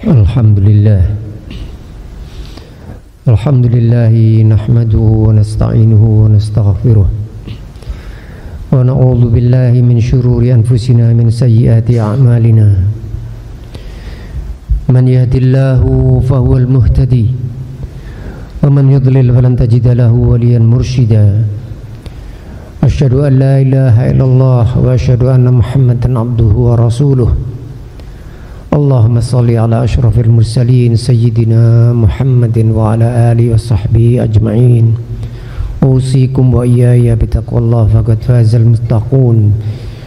Alhamdulillah. Alhamdulillahi nahmaduhu wa nasta'inuhu wa nastaghfiruh wa na'udzu billahi min syururi anfusina min sayyiati a'malina. Man yahdihillahu fahuwal muhtadi wa man yudlil falan tajida lahu waliyan mursyida. Asyhadu an la ilaha illallah wa asyhadu anna Muhammadan abduhu wa rasuluh. Allahumma salli ala ashrafil mursalin sayyidina Muhammadin wa ala alihi wa sahbihi ajma'in. Usikum wa iyaya bitaqwallah faqad fazal muttaqun.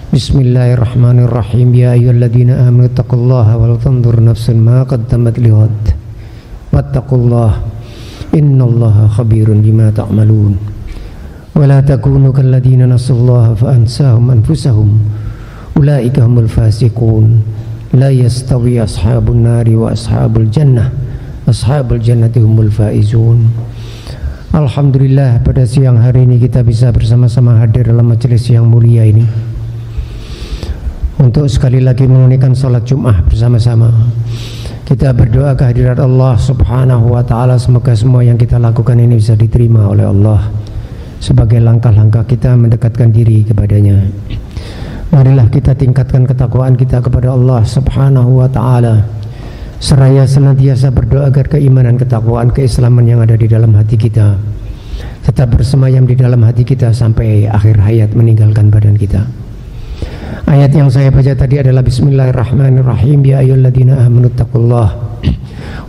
Bismillahirrahmanirrahim. Ya ayyuhalladzina amanu taqullaha wal tanzur nafsun ma qaddamat lighad. Wattaqullah innallaha khabirun bima ta'malun. Wa la takunu kalladzina nasullaha fa ansahum anfusahum. Ulaika humul fasiqun. La yastawi ashabun nari wa ashabul jannah. Ashabul jannati humul faizun. Alhamdulillah, pada siang hari ini kita bisa bersama-sama hadir dalam majelis yang mulia ini untuk sekali lagi menunaikan salat Jumat bersama-sama. Kita berdoa kehadirat Allah Subhanahu wa taala, semoga semua yang kita lakukan ini bisa diterima oleh Allah sebagai langkah-langkah kita mendekatkan diri kepadanya. Marilah kita tingkatkan ketakwaan kita kepada Allah Subhanahu wa ta'ala, seraya senantiasa berdoa agar keimanan, ketakwaan, keislaman yang ada di dalam hati kita tetap bersemayam di dalam hati kita sampai akhir hayat meninggalkan badan kita. Ayat yang saya baca tadi adalah Bismillahirrahmanirrahim. Ya ayyuhalladzina amanu taqullah.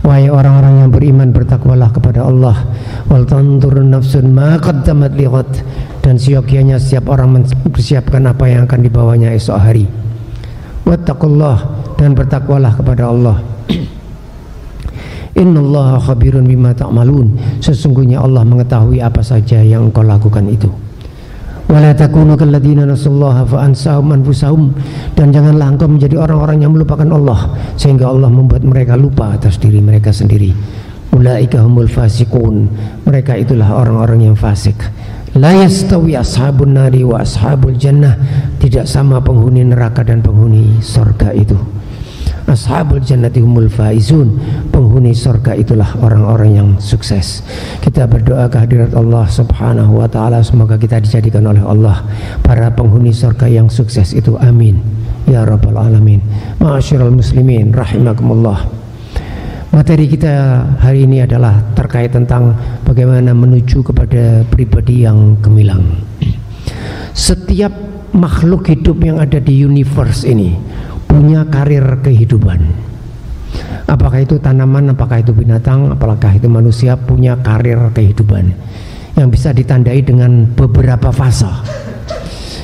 Wahai orang-orang yang beriman, bertakwalah kepada Allah. Wal tanzur nafsun ma qaddamat lighad. Dan seyogianya setiap orang mempersiapkan apa yang akan dibawanya esok hari. Wattaqullah, dan bertakwalah kepada Allah. Innallaha khabirun bima ta'malun. Sesungguhnya Allah mengetahui apa saja yang engkau lakukan itu. Wala takunu kalladzina nasullaha fa ansahum anfusahum. Dan janganlah engkau menjadi orang-orang yang melupakan Allah sehingga Allah membuat mereka lupa atas diri mereka sendiri. Ulaika humul fasiqun. Mereka itulah orang-orang yang fasik. La yastawi ashabun nari wa ashabul jannah. Tidak sama penghuni neraka dan penghuni surga itu. Ashabul jannati humul faizun. Penghuni surga itulah orang-orang yang sukses. Kita berdoa kehadirat Allah Subhanahu wa ta'ala, semoga kita dijadikan oleh Allah para penghuni surga yang sukses itu. Amin ya rabbal alamin. Ma'asyiral muslimin rahimakumullah. Materi kita hari ini adalah terkait tentang bagaimana menuju kepada pribadi yang gemilang. Setiap makhluk hidup yang ada di universe ini punya karir kehidupan. Apakah itu tanaman, apakah itu binatang, apakah itu manusia, punya karir kehidupan yang bisa ditandai dengan beberapa fase.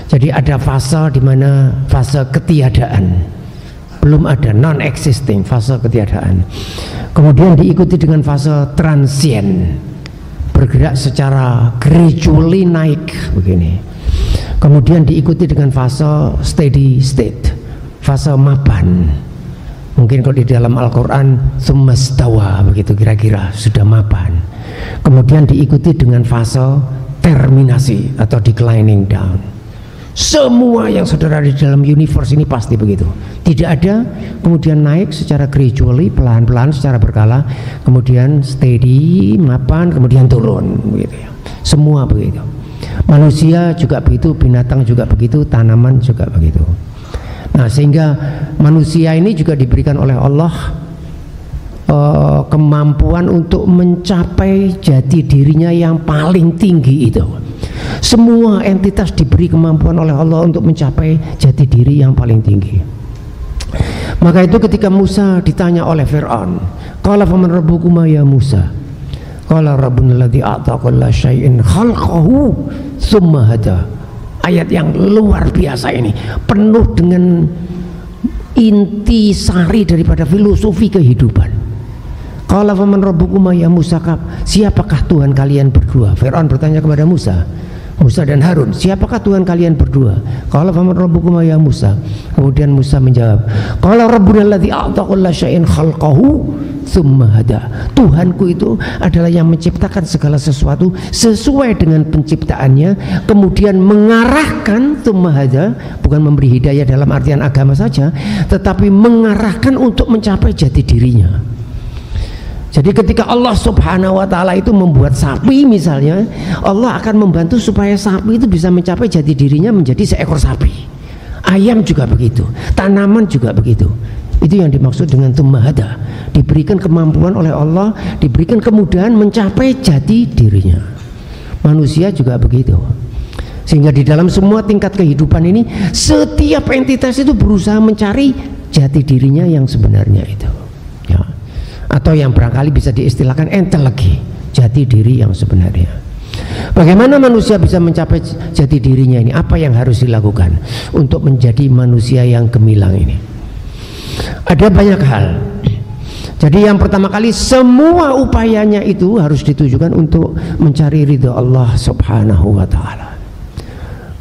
Jadi ada fase di mana fase ketiadaan, belum ada, non-existing, fase ketiadaan. Kemudian diikuti dengan fase transient, bergerak secara gradually naik begini. Kemudian diikuti dengan fase steady state, fase mapan. Mungkin kalau di dalam Al-Quran tsummastawa, begitu kira-kira sudah mapan. Kemudian diikuti dengan fase terminasi atau declining down. Semua yang saudara di dalam universe ini pasti begitu. Tidak ada kemudian naik secara gradually, pelan-pelan secara berkala, kemudian steady, mapan, kemudian turun begitu ya. Semua begitu. Manusia juga begitu, binatang juga begitu, tanaman juga begitu. Nah, sehingga manusia ini juga diberikan oleh Allah kemampuan untuk mencapai jati dirinya yang paling tinggi itu. Semua entitas diberi kemampuan oleh Allah untuk mencapai jati diri yang paling tinggi. Maka itu ketika Musa ditanya oleh Fir'aun, qala faman rabbukuma ya Musa? Qala rabbuna alladzi a'ta kulla syai'in khalqahu tsumma hada. Ayat yang luar biasa ini, penuh dengan inti sari daripada filosofi kehidupan. Qala faman rabbukuma ya Musa? Siapakah Tuhan kalian berdua? Fir'aun bertanya kepada Musa. Musa dan Harun, siapakah Tuhan kalian berdua? Qala faman rabbukum ya Musa. Kemudian Musa menjawab, qala rabbuna alladzi a'ta kulla syai'in khalqahu tsumma hada. Tuhanku itu adalah yang menciptakan segala sesuatu sesuai dengan penciptaannya, kemudian mengarahkan, tsumma hada, bukan memberi hidayah dalam artian agama saja, tetapi mengarahkan untuk mencapai jati dirinya. Jadi ketika Allah subhanahu wa ta'ala itu membuat sapi misalnya, Allah akan membantu supaya sapi itu bisa mencapai jati dirinya menjadi seekor sapi. Ayam juga begitu, tanaman juga begitu. Itu yang dimaksud dengan tumahada. Diberikan kemampuan oleh Allah, diberikan kemudahan mencapai jati dirinya. Manusia juga begitu. Sehingga di dalam semua tingkat kehidupan ini, setiap entitas itu berusaha mencari jati dirinya yang sebenarnya itu. Atau yang barangkali bisa diistilahkan enteleги, jati diri yang sebenarnya. Bagaimana manusia bisa mencapai jati dirinya ini? Apa yang harus dilakukan untuk menjadi manusia yang gemilang ini? Ada banyak hal. Jadi yang pertama kali, semua upayanya itu harus ditujukan untuk mencari ridha Allah subhanahu wa ta'ala.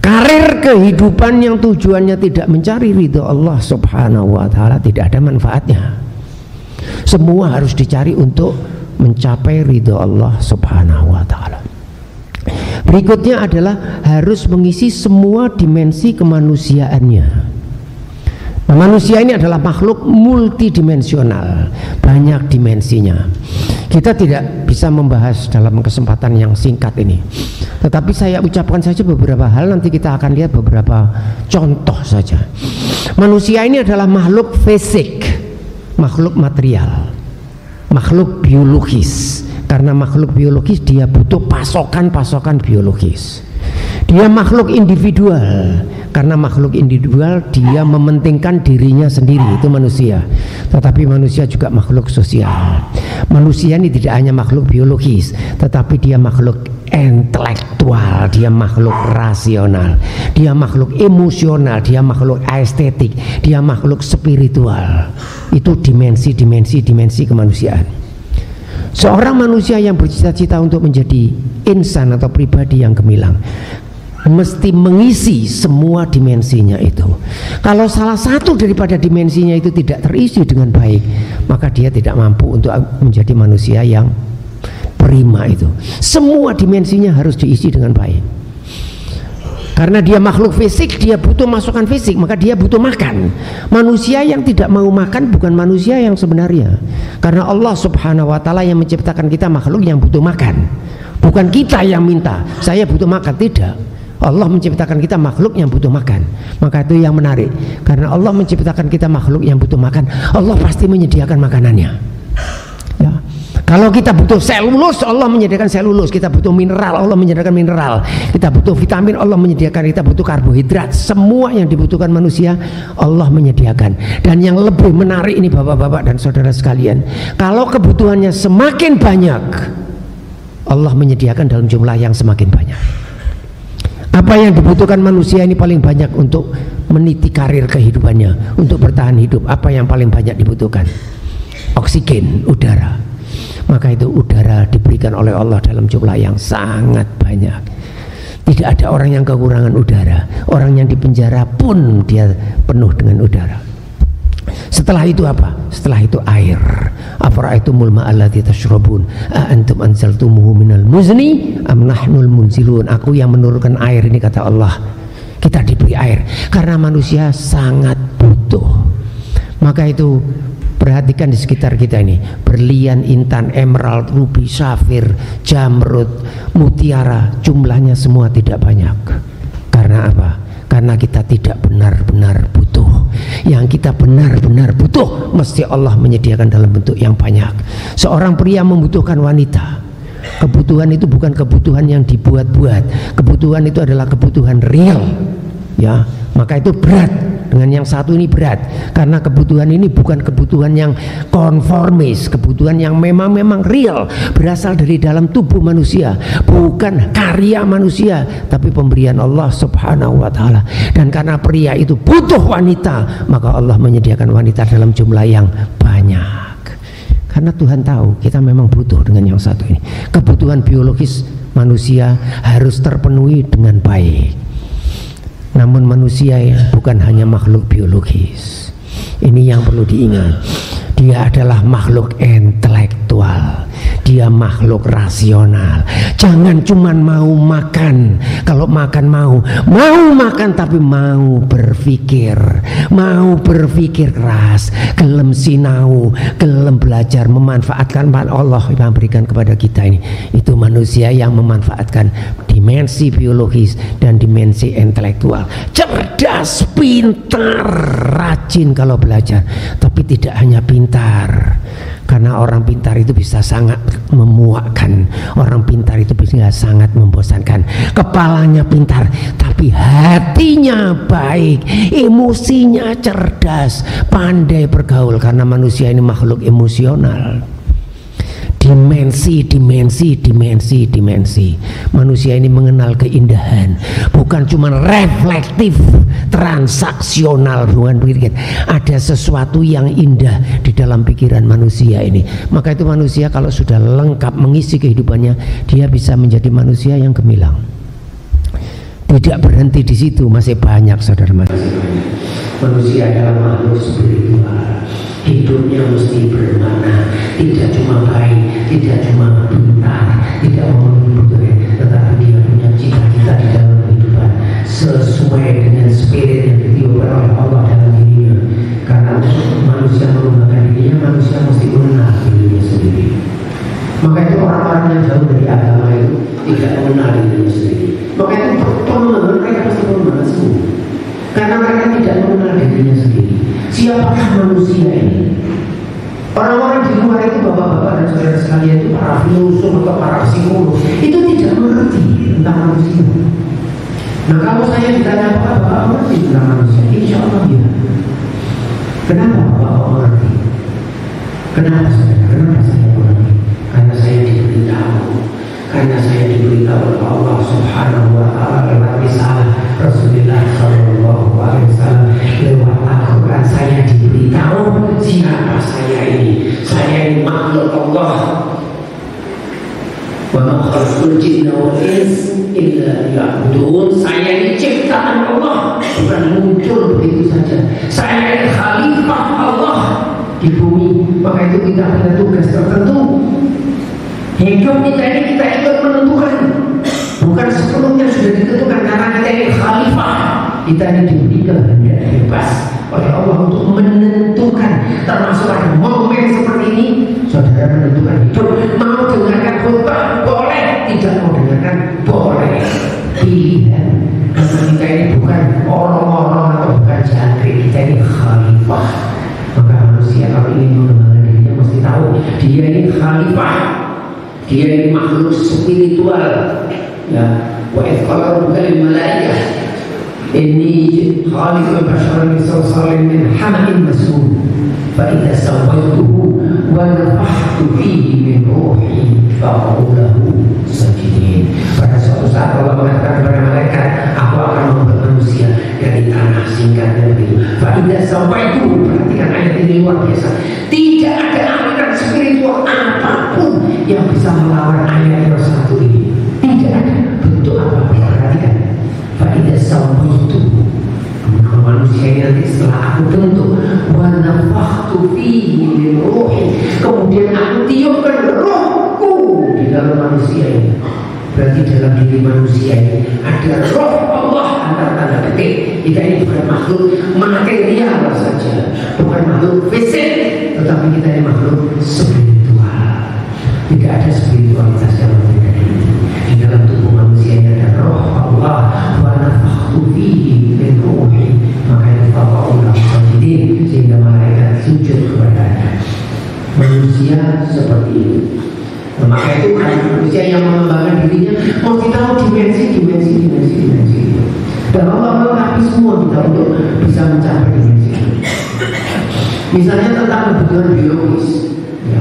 Karir kehidupan yang tujuannya tidak mencari ridha Allah subhanahu wa ta'ala tidak ada manfaatnya. Semua harus dicari untuk mencapai ridho Allah subhanahu wa ta'ala. Berikutnya adalah harus mengisi semua dimensi kemanusiaannya. Nah, manusia ini adalah makhluk multidimensional, banyak dimensinya. Kita tidak bisa membahas dalam kesempatan yang singkat ini, tetapi saya ucapkan saja beberapa hal, nanti kita akan lihat beberapa contoh saja. Manusia ini adalah makhluk fisik, makhluk material, makhluk biologis. Karena makhluk biologis dia butuh pasokan-pasokan biologis. Dia makhluk individual. Karena makhluk individual dia mementingkan dirinya sendiri, itu manusia. Tetapi manusia juga makhluk sosial. Manusia ini tidak hanya makhluk biologis, tetapi dia makhluk intelektual, dia makhluk rasional, dia makhluk emosional, dia makhluk estetik, dia makhluk spiritual. Itu dimensi kemanusiaan. Seorang manusia yang bercita-cita untuk menjadi insan atau pribadi yang gemilang mesti mengisi semua dimensinya itu. Kalau salah satu daripada dimensinya itu tidak terisi dengan baik, maka dia tidak mampu untuk menjadi manusia yang prima itu. Semua dimensinya harus diisi dengan baik. Karena dia makhluk fisik, dia butuh masukan fisik, maka dia butuh makan. Manusia yang tidak mau makan bukan manusia yang sebenarnya. Karena Allah subhanahu wa ta'ala yang menciptakan kita makhluk yang butuh makan. Bukan kita yang minta, saya butuh makan, tidak. Allah menciptakan kita makhluk yang butuh makan. Maka itu yang menarik. Karena Allah menciptakan kita makhluk yang butuh makan, Allah pasti menyediakan makanannya. Ya. Kalau kita butuh selulus, Allah menyediakan selulus. Kita butuh mineral, Allah menyediakan mineral. Kita butuh vitamin, Allah menyediakan. Kita butuh karbohidrat, semua yang dibutuhkan manusia Allah menyediakan. Dan yang lebih menarik ini bapak-bapak dan saudara sekalian, kalau kebutuhannya semakin banyak, Allah menyediakan dalam jumlah yang semakin banyak. Apa yang dibutuhkan manusia ini paling banyak untuk meniti karir kehidupannya, untuk bertahan hidup? Apa yang paling banyak dibutuhkan? Oksigen, udara. Maka itu udara diberikan oleh Allah dalam jumlah yang sangat banyak. Tidak ada orang yang kekurangan udara. Orang yang di penjara pun dia penuh dengan udara. Setelah itu apa? Setelah itu air. Afara'aitumul ma'allati tashrabun a antum anzaltumuhu minal muzni am nahnul munzilun. Aku yang menurunkan air ini, kata Allah. Kita diberi air karena manusia sangat butuh. Maka itu perhatikan di sekitar kita ini, berlian, intan, emerald, ruby, safir, jamrud, mutiara, jumlahnya semua tidak banyak. Karena apa? Karena kita tidak benar-benar butuh. Yang kita benar-benar butuh mesti Allah menyediakan dalam bentuk yang banyak. Seorang pria membutuhkan wanita. Kebutuhan itu bukan kebutuhan yang dibuat-buat. Kebutuhan itu adalah kebutuhan real. Ya, maka itu berat. Dengan yang satu ini berat, karena kebutuhan ini bukan kebutuhan yang konformis, kebutuhan yang memang real, berasal dari dalam tubuh manusia, bukan karya manusia, tapi pemberian Allah subhanahu wa ta'ala. Dan karena pria itu butuh wanita, maka Allah menyediakan wanita dalam jumlah yang banyak. Karena Tuhan tahu kita memang butuh dengan yang satu ini. Kebutuhan biologis manusia harus terpenuhi dengan baik. Namun manusia bukan hanya makhluk biologis. Ini yang perlu diingat. Dia adalah makhluk intelektual. Dia makhluk rasional. Jangan cuman mau makan. Kalau makan mau makan, tapi mau berpikir keras, gelem sinau, gelem belajar, memanfaatkan Allah yang berikan kepada kita ini. Itu manusia yang memanfaatkan dimensi biologis dan dimensi intelektual. Cerdas, pintar, rajin kalau belajar, tapi tidak hanya pintar. Karena orang pintar itu bisa sangat memuakkan, orang pintar itu bisa sangat membosankan. Kepalanya pintar, tapi hatinya baik, emosinya cerdas, pandai bergaul. Karena manusia ini makhluk emosional. Dimensi. Manusia ini mengenal keindahan, bukan cuma reflektif, transaksional, bukan begitu. Ada sesuatu yang indah di dalam pikiran manusia ini. Maka itu manusia kalau sudah lengkap mengisi kehidupannya, dia bisa menjadi manusia yang gemilang. Tidak berhenti di situ, masih banyak saudara. Manusia adalah makhluk spiritual. Hidupnya mesti bermakna, tidak cuma baik, tidak cuma pintar, tidak memenuhi kebutuhan, tetapi dia punya cita-cita di dalam kehidupan sesuai dengan spirit yang ditiupkan oleh Allah dalam dirinya. Karena untuk manusia mengembangkan dirinya, manusia mesti mengenal dirinya sendiri. Maka itu orang-orang yang jauh dari agama itu tidak mengenal dirinya sendiri. Maka itu pertolongan mereka pasti mengenal semua. Karena mereka tidak mengenal dirinya sendiri. Siapakah manusia ini? Orang-orang di luar itu, bapak-bapak dan saudara sekalian, itu para filosof atau para psikolog, itu tidak mengerti tentang manusia. Nah, kalau saya ditanya apa, bapak mengerti tentang manusia? Insya Allah ya. Kenapa bapak mengerti? Kenapa saya mengerti? Karena saya diberitahu. Karena saya diberitahu oleh Allah Subhanahu wa Ta'ala lewat risalah Rasulullah Sallallahu Alaihi Wasallam, lewat Al-Quran. Saya diberitahu siapa saya ini. Saya ini makhluk Allah. Wa ma khalaqtul jinna wal insa illa liya'budun. Saya ini ciptaan Allah, bukan muncul begitu saja. Saya ini khalifah Allah di bumi. Maka itu kita punya tugas tertentu. Hidup kita ini kita ikut menentukan, bukan sepenuhnya sudah ditentukan. Karena kita ini khalifah, kita ini diberi kehendak bebas oleh Allah untuk menentukan. Termasuk pada momen seperti ini, saudara menentukan hidup. Mau dengarkan khutbah boleh, tidak mau dengarkan boleh. Pilihan. Karena kita ini bukan orang-orang atau bukan jantri, kita ini khalifah. Maka manusia kalau ingin mengembangkan dirinya mesti tahu dia ini khalifah. Dia ini makhluk spiritual. Ya, wa idh qala rabbuka lil malaikah inni khaliqun basharan min salsalin min hama'in masnun fa idza sawaituhu wa nafakhtu fihi min ruhi faq'u lahu sajidin. Pada suatu saat Allah mengatakan kepada malaikat, aku akan membuat manusia dari tanah, singkatnya begitu. Fa idza sawaituhu, perhatikan ayat ini luar biasa. Tidak ada aliran spiritual apapun yang bisa melawan ayat yang satu ini. Tidak ada bentuk apapun. Perhatikan. Faidah sawaitu, manusia ini nanti setelah aku bentuk, wa nafakhtu fihi min ruhi, kemudian aku tiupkan rohku di dalam manusia ini. Berarti dalam diri manusia ini ada roh Allah, antara tanda petik. Kita ini bukan makhluk material saja, bukan makhluk fisik, tetapi kita ini makhluk spiritual. Tidak ada spiritualitas yang berbeda ini. Di dalam tubuh manusia ini ada roh Allah, wa nafakhtu fihi min ruhi, maka itu faqa'u lahu sajidin, sehingga malaikat sujud kepadanya. Manusia seperti itu. Maka itu manusia yang mengembangkan dirinya mesti tahu dimensi. Dan Allah melengkapi semua kita untuk bisa mencapai dimensi itu. Misalnya tentang kebutuhan biologis, ya.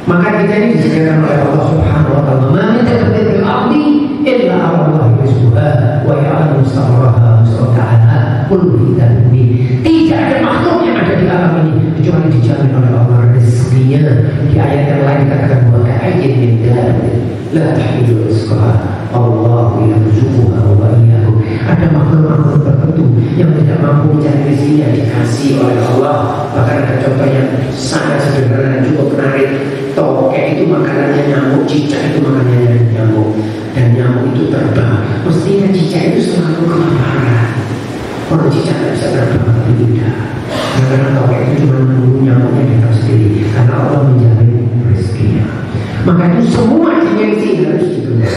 Maka kita ini disediakan oleh Allah Subhanahu wa Ta'ala. Ma min dabbatin fil ardi illa 'ala Allahi rizquha wa ya'lamu mustaqarraha wa mustaqarraha kullu fi kitabin. Tidak ada makhluk yang ada di alam ini kecuali dijamin oleh Allah rezekinya. Di ayat yang lain dikatakan bahwa ayat min dabbatin la tahmilu rizqaha Allahu yarzuquha wa iyyakum. Ada makhluk-makhluk tertentu yang tidak mampu mencari rezekinya dikasih oleh Allah. Bahkan ada contoh yang sangat sederhana cukup menarik. Tokek itu makanannya nyamuk, cicak itu makanannya nyamuk, dan nyamuk itu terbang. Mestinya cicak itu selalu kelaparan. Orang cicak tidak bisa terbang, tapi tidak. Karena tokek itu cuma menunggu nyamuknya datang sendiri. Karena Allah menjamin rezekinya. Maka itu semua dimensi harus dipenuhi.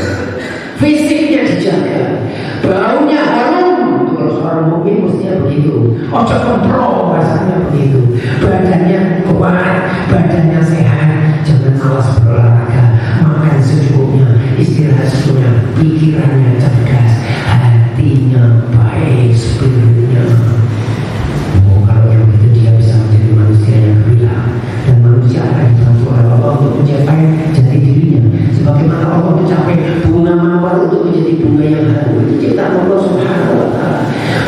Fisiknya dijaga, baunya harum. Kalau seorang mukmin mestinya begitu. Ojo kontrol rasanya begitu. Badannya kuat, badannya sehat. Jangan malas berolahraga, makan secukupnya, istirahat secukupnya, pikirannya cerdas, hatinya baik, spiritnya. Oh, kalau yang itu dia bisa menjadi manusia yang gemilang, dan manusia akan dibantu oleh Allah untuk mencapai jati dirinya. Sebagaimana Allah mencapai bunga mawar untuk menjadi bunga yang harum, itu ciptaan Allah Subhanahu wa Ta'ala.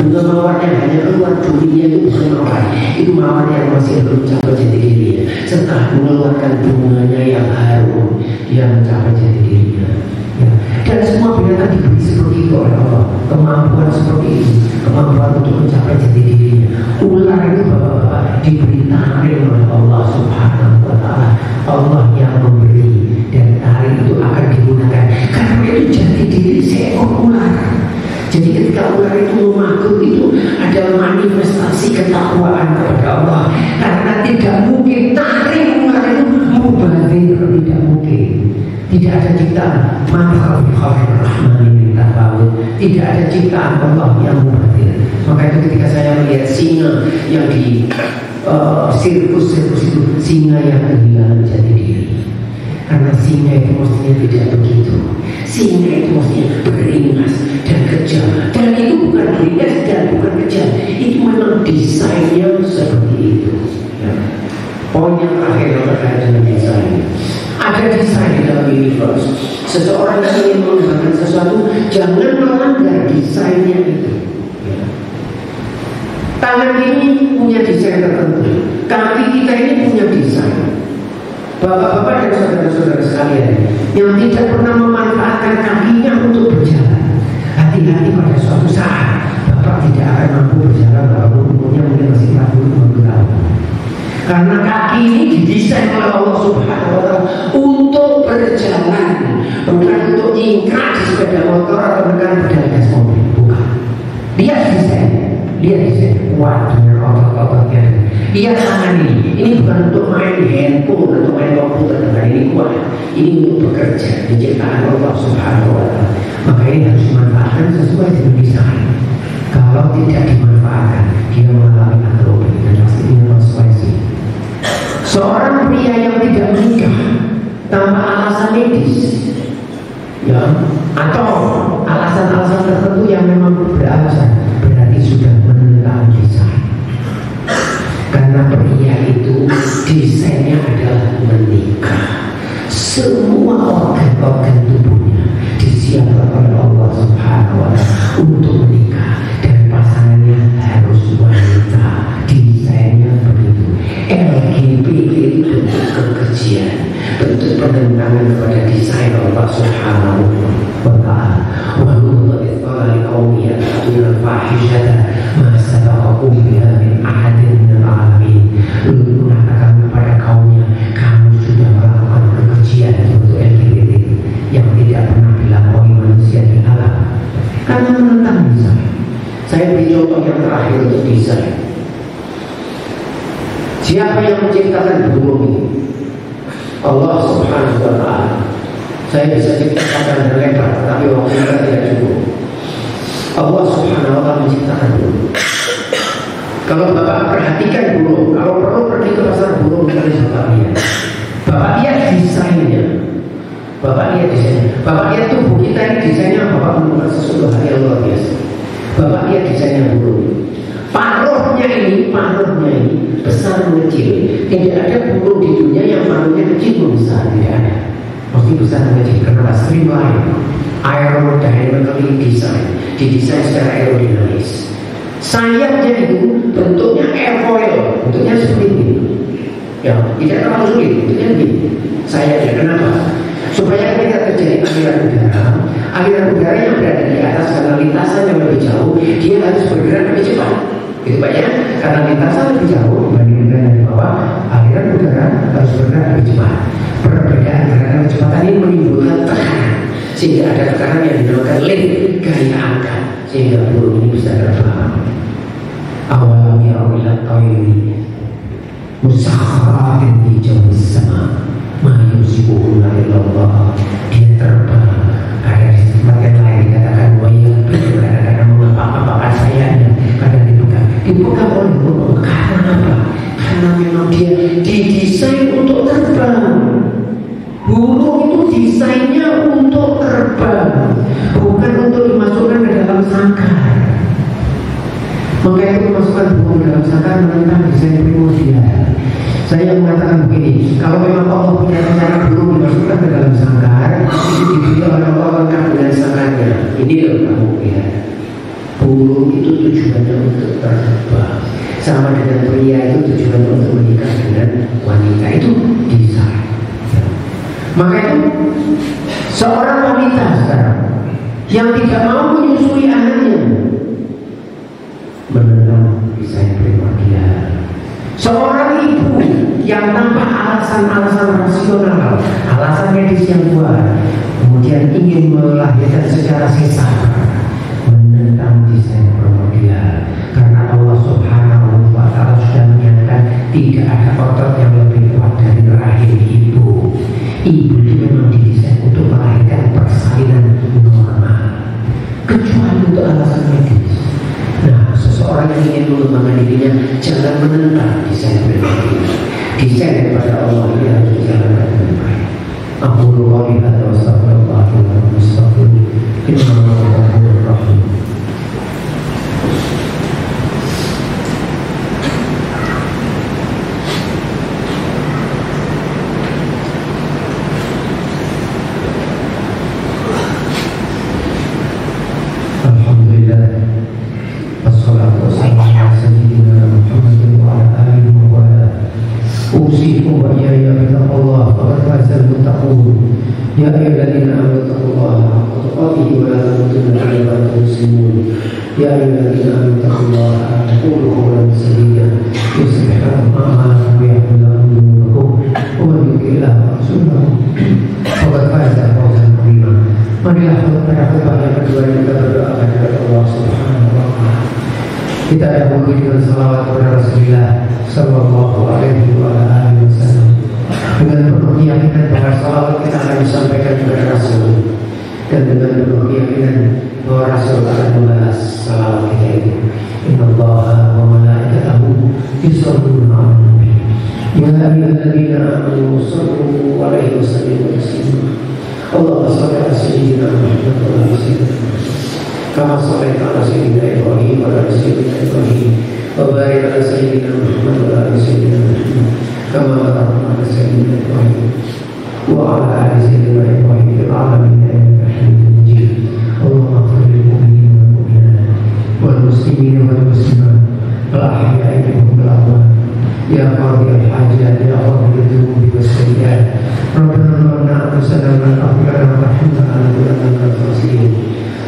Bunga mawarnya hanya keluar durinya itu bukan mawar, itu mawar yang masih belum mencapai jati dirinya. Setelah mengeluarkan bunganya yang harum, dia mencapai jati dirinya. Ya. Dan semua binatang diberi seperti itu oleh Allah, kemampuan seperti itu, kemampuan untuk mencapai jati dirinya. Ular itu bapak-bapak diberi taring oleh Allah Subhanahu wa Ta'ala. Allah yang memberi, dan taring itu akan digunakan karena itu jati diri seekor ular. Jadi ketika ular itu memaku itu ada manifestasi ketakwaan kepada Allah. Karena tidak mungkin taring ular itu mubazir, tidak mungkin. Tidak ada ciptaan makhluk rahmani min tafawut. Tidak ada ciptaan Allah yang mubazir. Maka itu ketika saya melihat singa yang di sirkus itu, singa yang kehilangan jati diri. Karena singa itu mestinya tidak begitu. Singa itu mestinya beringas dan kejam. Dan itu bukan beringas dan bukan kejam. Itu memang desainnya seperti itu. Ya. Poin yang terakhir yang terkait dengan desain. Ada desain dalam universe. Seseorang yang ingin mengembangkan sesuatu, jangan melanggar desainnya itu. Ya. Tangan ini punya desain tertentu. Kaki kita ini punya desain. Bapak-bapak dan saudara-saudara sekalian yang tidak pernah memanfaatkan kakinya untuk berjalan, hati-hati pada suatu saat Bapak tidak akan mampu berjalan walaupun umurnya mungkin masih 40 tahun. Karena kaki ini didesain oleh Allah Subhanahu wa Ta'ala untuk berjalan, bukan untuk nyingkrak di sepeda motor atau dengan pedal gas mobil, bukan. Dia desain kuat dengan otot-ototnya. Dia tangan ini bukan untuk main handphone atau main komputer, karena ini kuat. Ini untuk bekerja, diciptakan Allah Subhanahu wa Ta'ala. Maka ini harus dimanfaatkan sesuai dengan desain. Kalau tidak dimanfaatkan, dia mengalami atrofi dan pastinya konsekuensi. Seorang pria yang tidak menikah tanpa alasan medis, ya, atau alasan-alasan tertentu yang memang beralasan, berarti sudah menentang desain. Karena pria itu desainnya adalah menikah. Semua organ-organ tubuhnya disiapkan oleh Allah Subhanahu wa Ta'ala untuk menikah, dan pasangannya harus wanita. Desainnya begitu. LGBT itu bentuk kekejian, bentuk penentangan kepada desain Allah Subhanahu wa Ta'ala. Wa huwa qala liqaumihi ya'tuna al-fahishata ma sabaqakum biha min ahadin min al-alamin. Lalu mengatakan kepada kaumnya, kamu sudah melakukan kekejian untuk LGBT yang tidak pernah dilampaui manusia di alam. Karena menentang desain. Saya beri contoh yang terakhir untuk desain. Siapa yang menciptakan burung ini? Allah Subhanahu wa Ta'ala. Saya bisa ciptakan dengan lebar, tapi waktu kita tidak cukup. Allah Subhanahu wa Ta'ala menciptakan burung. Kalau Bapak perhatikan burung, kalau perlu pergi ke pasar burung, kita lihat Bapak lihat. Bapak lihat desainnya. Bapak lihat desainnya. Bapak lihat tubuh kita ini desainnya, Bapak menemukan sesuatu hal yang luar biasa. Bapak lihat desainnya burung. Paruhnya ini besar mengecil. Tidak ada burung di dunia yang paruhnya kecil membesar, tidak ada. Pasti besar mengecil. Kenapa? Streamline, aerodynamically design, didesain secara aerodinamis. Sayapnya itu bentuknya airfoil, bentuknya seperti ini. Ya, tidak terlalu sulit, bentuknya begini. Sayapnya kenapa? Supaya ketika terjadi jadi aliran udara yang berada di atas karena lintasan yang lebih jauh, dia harus bergerak lebih cepat. Gitu Pak ya, karena lintasan lebih jauh dibandingkan dari bawah, aliran udara harus bergerak lebih cepat. Perbedaan gerakan kecepatan ini menimbulkan tekanan, sehingga ada tekanan yang dinamakan lift, gaya angkat, sehingga burung ini bisa terbang. Awalam yarauil tayri musakhkharatin fi jawis sama ma yumsikuhunna illallah. Dia terbang. Ada di tempat yang lain dikatakan wayal, kadang-kadang mengapak-apakan sayapnya, kadang dipegang oleh burung. Karena apa? Karena memang dia didesain untuk terbang. Burung itu desainnya untuk terbang, bukan untuk dimasukkan ke dalam sangkar. Maka itu memasukkan burung dalam sangkar menentang desain primordial. Saya mengatakan begini, kalau memang Allah punya rencana burung dimasukkan ke dalam sangkar, itu diberi oleh Allah lengkap dengan sangkarnya. Ini loh kamu lihat, burung itu tujuannya untuk terbang, sama dengan pria itu tujuannya untuk menikah dengan wanita. Itu desain. Maka itu seorang wanita sekarang yang tidak mau menyusui anaknya menentang desain primordial. Seorang ibu yang tanpa alasan-alasan rasional, alasan medis yang kuat, kemudian ingin melahirkan secara sesat, menentang desain primordial. Karena Allah Subhanahu wa Ta'ala sudah menyatakan tidak ada otot yang lebih kuat dari rahim ibu. Ibu itu memang didesain untuk melahirkan persalinan normal, kecuali untuk alasan medis. Nah, seseorang yang ingin mengembangkan dirinya jangan menentang desain pribadi. Desain daripada Allah ini harus dijalankan dengan baik. Aku lupa lihat wassalamualaikum warahmatullahi wabarakatuh. Ya ayyuhalladzina amanu taqullaha haqqa tuqatih wa la tamutunna illa wa antum muslimun. Ya ayyuhalladzina amanu taqullaha wa qulu qawlan sadida yuslih lakum a'malakum wa yaghfir lakum dhunubakum wa man yuti' Allaha wa rasulahu faqad faza fawzan 'azima. Marilah pada khutbah yang kedua kita berdoa kepada Allah Subhanahu wa Ta'ala. Kita dahului dengan salawat kepada Rasulullah sallallahu alaihi wa alihi wasallam. Dengan penuh keyakinan bahwa salawat kita akan disampaikan kepada Rasul, dan dengan penuh keyakinan bahwa Rasul akan membalas salawat kita itu. Innallaha wa malaikatahu yusholluna 'alan nabi. Ya ayyuhalladzina amanu shallu 'alaihi wa sallimu taslima. Allahumma shalli 'ala sayyidina Muhammad wa 'ala sayyidina Muhammad kama shallaita 'ala sayyidina Ibrahim wa 'ala sayyidina Ibrahim wa barik 'ala sayyidina Muhammad wa 'ala sayyidina Muhammad kama barakna 'ala sayyidina Ibrahim wa 'ala ali sayyidina Ibrahim fil 'alamin innaka Hamidum Majid. Allahumma ighfir lil mu'minina wal mu'minat wal muslimina wal muslimat wal ahya'i minhum wal amwat ya qadhiyal hajat ya ghafirad dhunubi was sayyi'at. Rabbana zalamna anfusana wa la taghfir lana wa tarhamna lanakunanna minal khasirin.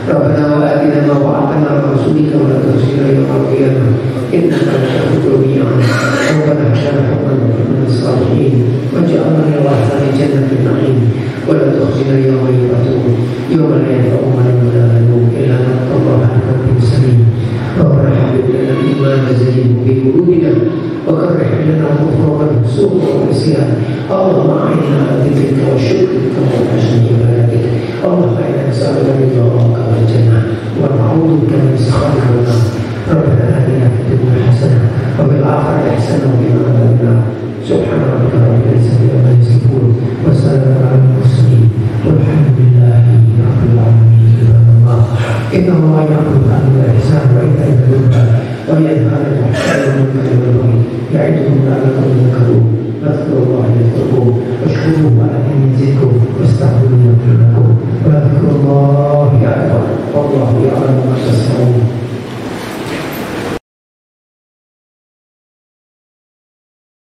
Rabbana wa atina ma wa'adtana ala rasulika wa la tukhzina yawmal qiyamah innaka la tukhlifu al-mi'ad. Rabbana hab lana hukman wa hukman as-salihin waj'alna waritha jannatin na'im wa la tukhzina yawma yub'atsun yawma la yanfa'u malun wa la banun illa man atallaha biqalbin salim. Rabbana habib lana al-iman wa zayyinhu fi qulubina wa karrih lana al-kufra wal fusuq wal 'isyan. Allahumma a'inna 'ala dhikrika wa syukrika wa husni ibadatik. Allahumma inna nas'aluka ridhaka wal jannah wa na'udzubika min sakhatika wan nar. Rabbana